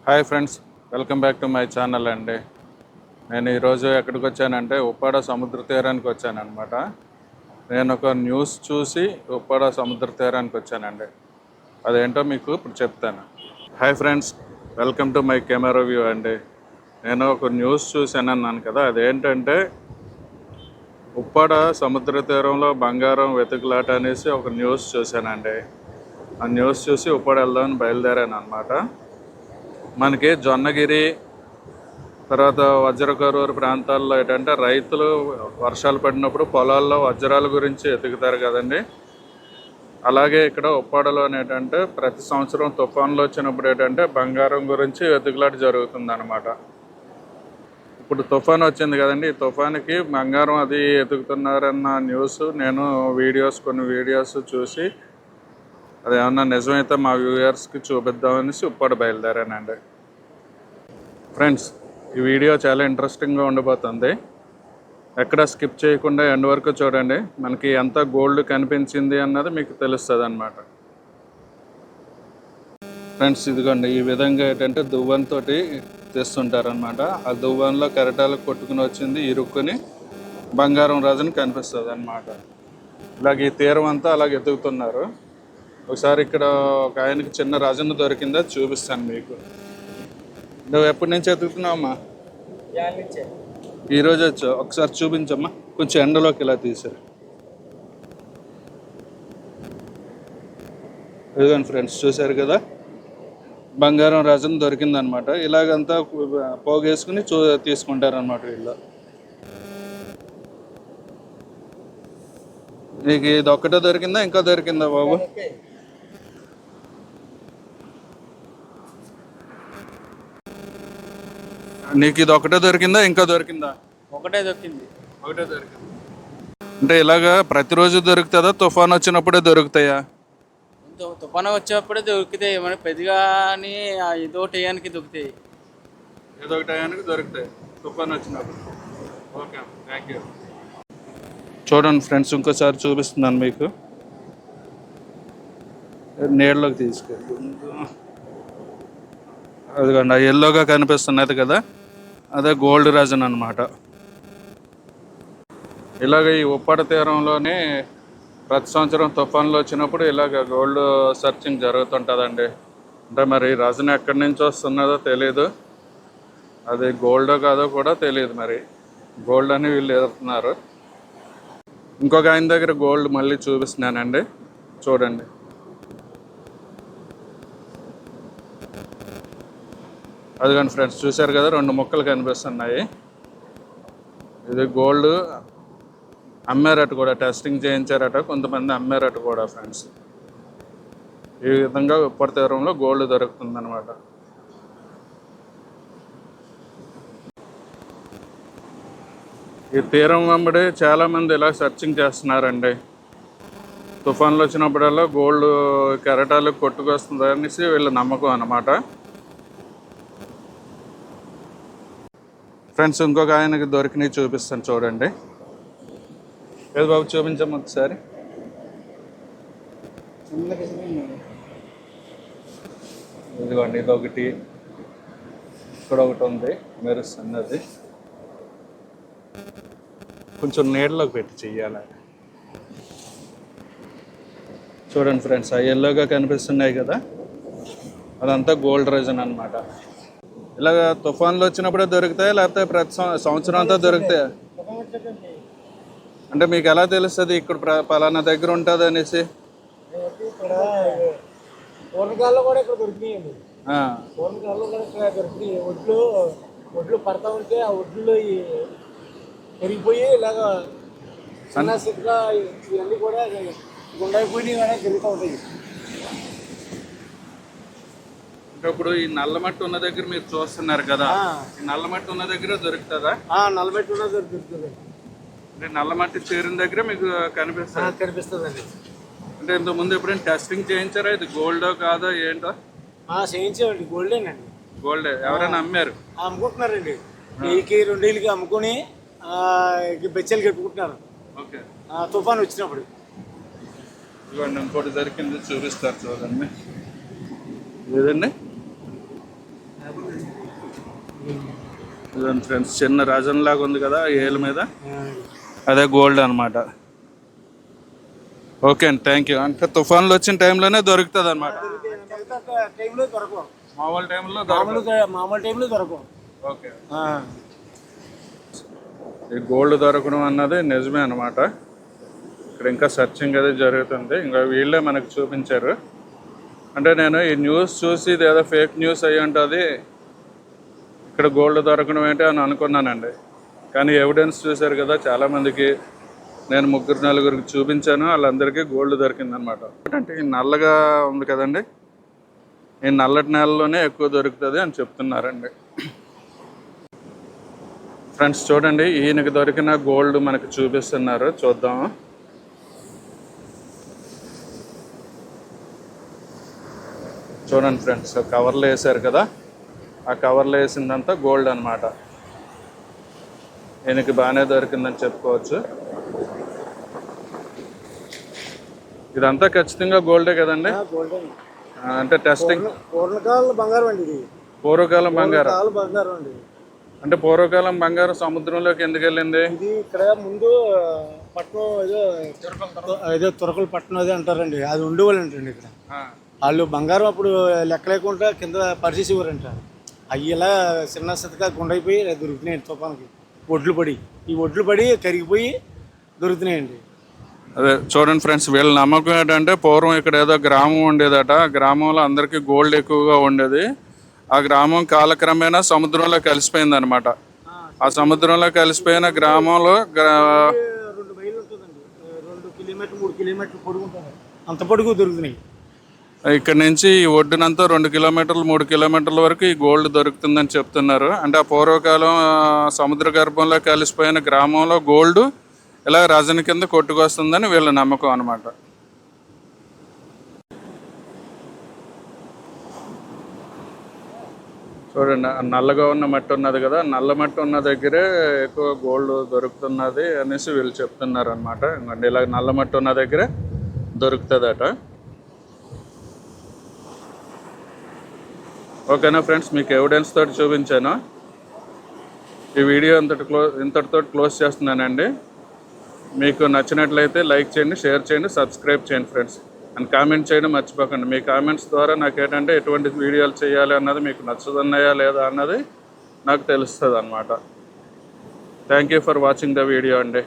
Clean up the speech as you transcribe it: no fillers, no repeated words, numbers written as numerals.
Hi friends, welcome back to my channel అండి. నేను ఈరోజు ఎక్కడికి వచ్చానంటే ఉప్పాడ సముద్ర తీరానికి వచ్చానమాట. నేను ఒక న్యూస్ చూసి ఉప్పాడ సముద్ర తీరానికి వచ్చానండి. అదేంటో మీకు ఇప్పుడు చెప్తాను. Hi friends, welcome to my camera view అండి. నేను ఒక న్యూస్ చూశాను అన్నాను కదా, అదేంటంటే ఉప్పాడ సముద్ర తీరంలో బంగారం వెతుకులాట అనేసి ఒక న్యూస్ చూశానండి. ఆ న్యూస్ చూసి ఉప్పాడ వెళ్దామని బయలుదేరాను అనమాట. మనకి జొన్నగిరి తర్వాత వజ్రకరూరు ప్రాంతాల్లో ఏంటంటే రైతులు వర్షాలు పడినప్పుడు పొలాల్లో వజ్రాల గురించి ఎతుకుతారు కదండి. అలాగే ఇక్కడ ఉప్పాడలో ఏంటంటే ప్రతి సంవత్సరం తుఫాన్లు వచ్చినప్పుడు ఏంటంటే బంగారం గురించి వెతుకులాట జరుగుతుంది అనమాట. ఇప్పుడు తుఫాన్ వచ్చింది కదండి, ఈ తుఫాన్కి బంగారం అది ఎతుకుతున్నారన్న న్యూస్ నేను కొన్ని వీడియోస్ చూసి అది ఏమన్నా నిజమైతే మా వ్యూయర్స్కి చూపిద్దామనేసి ఉప్పాడ బయలుదేరానండి. ఫ్రెండ్స్, ఈ వీడియో చాలా ఇంట్రెస్టింగ్గా ఉండబోతుంది. ఎక్కడ స్కిప్ చేయకుండా ఎండ్ వరకు చూడండి. మనకి ఎంత గోల్డ్ కనిపించింది అన్నది మీకు తెలుస్తుంది అన్నమాట. ఫ్రెండ్స్, ఇదిగోండి ఈ విధంగా ఏంటంటే దువ్వెనతో తెస్తుంటారనమాట. ఆ దువ్వెనలో కెరటాలకు కొట్టుకుని వచ్చింది ఇరుక్కుని బంగారం రాజుని కనిపిస్తుంది అనమాట. ఇలాగ ఈ తీరం అంతా అలాగ ఎదుగుతున్నారు. ఒకసారి ఇక్కడ ఒక ఆయనకి చిన్న రాజన్న దొరికిందా చూపిస్తాను మీకు. నువ్వు ఎప్పటి నుంచి ఎదుగుతున్నావమ్మా? ఈరోజు వచ్చావు, ఒకసారి చూపించమ్మా. కొంచెం ఎండలోకి ఇలా తీసారు. ఇదిగోండి ఫ్రెండ్స్, చూశారు కదా, బంగారం రాజన్ దొరికిందనమాట. ఇలాగంతా పోగేసుకుని తీసుకుంటారనమాట వీళ్ళు. నీకు ఇది ఒక్కటే దొరికిందా, ఇంకా దొరికిందా బాబు? నీకు ఇది ఒకటే దొరికిందా, ఇంకా దొరికిందా? ఒకటే దొరికింది. అంటే ఇలాగా ప్రతిరోజు దొరుకుతుందా, తుఫాన్ వచ్చినప్పుడే దొరుకుతాయా? తుఫాను వచ్చేప్పుడే దొరుకుతాయి. మన పెద్దగా ఏదో టయానికి దొరుకుతాయి. ఏదో ఒక టయానికి దొరుకుతాయి తుఫాన్ వచ్చినప్పుడు. Okay, thank you. చూడండి ఫ్రెండ్స్, ఇంకోసారి చూపిస్తున్నాను మీకు. నీళ్ళలోకి తీసుకెళ్ళి అదిగోండి, ఆ ఎల్లోగా కనిపిస్తున్నది కదా, అదే గోల్డ్ రాజన్ అనమాట. ఇలాగ ఈ ఉప్పాడ తీరంలోనే ప్రతి సంవత్సరం తుఫాన్లు వచ్చినప్పుడు ఇలాగ గోల్డ్ సర్చింగ్ జరుగుతుంటుందండి. అంటే మరి రాజన్ ఎక్కడి నుంచి వస్తున్నదో తెలీదు, అది గోల్డో కాదో కూడా తెలియదు. మరి గోల్డ్ అని వీళ్ళు ఎదుగుతున్నారు. ఇంకొక ఆయన దగ్గర గోల్డ్ మళ్ళీ చూపిస్తున్నానండి, చూడండి. అదిగోండి ఫ్రెండ్స్, చూశారు కదా, 2 ముక్కలు కనిపిస్తున్నాయి. ఇది గోల్డ్ అమ్మారట కూడా, టెస్టింగ్ చేయించారట, కొంతమంది అమ్మారట కూడా ఫ్రెండ్స్. ఈ విధంగా ఉప్పాడ తీరంలో గోల్డ్ దొరుకుతుందన్నమాట. ఈ తీరం వెంబడి చాలామంది ఇలా సర్చింగ్ చేస్తున్నారండి. తుఫాన్లు వచ్చినప్పుడల్లా గోల్డ్ కెరటాలు కొట్టుకొస్తుంది అనేసి వీళ్ళ నమ్మకం అన్నమాట. ఫ్రెండ్స్, ఇంకొక ఆయనకి దొరికినవి చూపిస్తాను, చూడండి. ఏది బాబు, చూపించమ్మా ఒకసారి. ఇదిగోండి, ఇదొకటి, ఇక్కడ ఒకటి ఉంది మెరుస్తున్నది. కొంచెం నీళ్ళలోకి పెట్టి చెయ్యాలి. చూడండి ఫ్రెండ్స్, ఆ ఎల్లోగా కనిపిస్తున్నాయి కదా, అదంతా గోల్డ్ రాజన్ అనమాట. ఇలాగ తుఫాన్లు వచ్చినప్పుడే దొరుకుతాయి, లేకపోతే ప్రతి సంవత్సరం అంతా దొరుకుతాయి? అంటే మీకు ఎలా తెలుస్తుంది ఇక్కడ పలానా దగ్గర ఉంటుంది అనేసి? పూర్వకాలంలో కూడా ఇక్కడ దొరికినాయండి. పూర్వకాలంలో కూడా ఇక్కడ దొరికినాయి. ఒడ్లు పడతా ఉంటే ఆ ఒడ్లు పెరిగిపోయి ఇలాగా చిన్న సిగ్గా ఇవన్నీ కూడా గుండైపోయినవి అనేది జరుగుతూ ఉంటాయి. ఇప్పుడు ఈ నల్లమట్టి ఉన్న దగ్గర మీరు చూస్తున్నారు కదా, ఈ నల్లమట్టి ఉన్న దగ్గర దొరుకుతుందా? నల్లమట్టి ఉన్న దగ్గర దొరుకుతుంది. అంటే నల్లమట్టి చేరిన దగ్గర మీకు కనిపిస్తుందండి. అంటే ఇంతకుముందు ఎప్పుడైనా టెస్టింగ్ చేయించారా, ఇది గోల్డో కాదో ఏంటో? చేయించామండి, గోల్డేనండి. గోల్డే. ఎవరైనా అమ్మారు? అమ్ముకుంటున్నారండి. వెయ్యికి 2,000కి అమ్ముకుని బెచ్చలు కట్టుకుంటున్నారు. ఓకే, తుఫాన్ వచ్చినప్పుడు. ఇవ్వండి, ఇంకోటి దొరికింది చూపిస్తారు, చూడండి. లేదండి, ఇదండి ఫ్రెండ్స్, చిన్న రజన్ లాగా ఉంది కదా ఏళ్ళ మీద, అదే గోల్డ్ అనమాట. ఓకే అండి, థ్యాంక్ యూ. అంటే తుఫాన్లు వచ్చిన టైంలోనే దొరుకుతుంది అనమాట. టైంలో దొరకవు, మామూలు టైంలో మామూలు టైంలో దొరకవు. ఓకే, ఈ గోల్డ్ దొరకడం అన్నది నిజమే అనమాట. ఇక్కడ ఇంకా సర్చింగ్ అది జరుగుతుంది. ఇంకా వీళ్ళే మనకు చూపించారు. అంటే నేను ఈ న్యూస్ చూసి ఇది ఏదో ఫేక్ న్యూస్ అయ్యి ఉంటుంది, ఇక్కడ గోల్డ్ దొరకడం ఏంటి అని అనుకున్నానండి. కానీ ఎవిడెన్స్ చూశారు కదా, చాలామందికి నేను 3-4 చూపించాను, వాళ్ళందరికీ గోల్డ్ దొరికిందనమాట. అంటే ఈ నల్లగా ఉంది కదండి, ఈ నల్లటి నేలలోనే ఎక్కువ దొరుకుతుంది అని చెప్తున్నారండి. ఫ్రెండ్స్ చూడండి, ఈయనకి దొరికిన గోల్డ్ మనకు చూపిస్తున్నారు, చూద్దాము. చూడండి ఫ్రెండ్స్, కవర్లో వేసారు కదా, ఆ కవర్లో వేసిందంతా గోల్డ్ అనమాట. ఈయనకి బాగానే దొరికిందని చెప్పుకోవచ్చు. ఇదంతా ఖచ్చితంగా గోల్డే కదండి, అంటే టెస్టింగ్. పూర్వకాలం బంగారం అండి ఇది, పూర్వకాలం బంగారం. బంగారం అండి. అంటే పూర్వకాలం బంగారం సముద్రంలోకి ఎందుకు వెళ్ళింది? ఇది ఇక్కడ ముందు పట్నం ఏదో తురకల పట్నం అదే అంటారండి, అది ఉండేవాళ్ళంటండి ఇక్కడ. వాళ్ళు బంగారం అప్పుడు లెక్క లేకుండా కింద పరిచేసేవారంట. అవి ఇలా చిన్న సతగా గుండైపోయి దొరుకుతున్నాయండి తుఫాన్కి. ఒడ్లు పడి, ఈ ఒడ్లు పడి కరిగిపోయి దొరుకుతున్నాయండి. అదే చూడండి ఫ్రెండ్స్, వీళ్ళ నమ్మకం ఏంటంటే పూర్వం ఇక్కడ ఏదో గ్రామం ఉండేదట, ఆ గ్రామంలో అందరికీ గోల్డ్ ఎక్కువగా ఉండేది. ఆ గ్రామం కాలక్రమేణా సముద్రంలో కలిసిపోయింది అనమాట. ఆ సముద్రంలో కలిసిపోయిన గ్రామంలో 2 మైళ్ళు ఉంటుందండి, 2 కిలోమీటర్లు 3 కిలోమీటర్లు పొడుగు ఉంటుంది, అంత పొడుగు దొరుకుతున్నాయి. ఇక్కడ నుంచి ఈ ఒడ్డునంతా 2 కిలోమీటర్లు 3 కిలోమీటర్ల వరకు ఈ గోల్డ్ దొరుకుతుందని చెప్తున్నారు. అంటే ఆ పూర్వకాలం సముద్ర గర్భంలో కలిసిపోయిన గ్రామంలో గోల్డ్ ఇలా రజని కింద కొట్టుకొస్తుందని వీళ్ళ నమ్మకం అనమాట. చూడండి, నల్లగా ఉన్న మట్టి ఉన్నది కదా, నల్ల మట్టి ఉన్న దగ్గరే ఎక్కువ గోల్డ్ దొరుకుతున్నది అనేసి వీళ్ళు చెప్తున్నారు అనమాట. ఇలా నల్ల మట్టి ఉన్న దగ్గరే దొరుకుతుందట. ఓకేనా ఫ్రెండ్స్, మీకు ఎవిడెన్స్ తోటి చూపించాను. ఈ వీడియో ఇంతటితో క్లోజ్ చేస్తున్నానండి. మీకు నచ్చినట్లయితే లైక్ చేయండి, షేర్ చేయండి, సబ్స్క్రైబ్ చేయండి ఫ్రెండ్స్. అండ్ కామెంట్ చేయడం మర్చిపోకండి. మీ కామెంట్స్ ద్వారా నాకు ఏంటంటే ఎటువంటి వీడియోలు చేయాలి అన్నది, మీకు నచ్చుతున్నాయా లేదా అన్నది నాకు తెలుస్తుంది అన్నమాట. Thank you for watching the video అండి.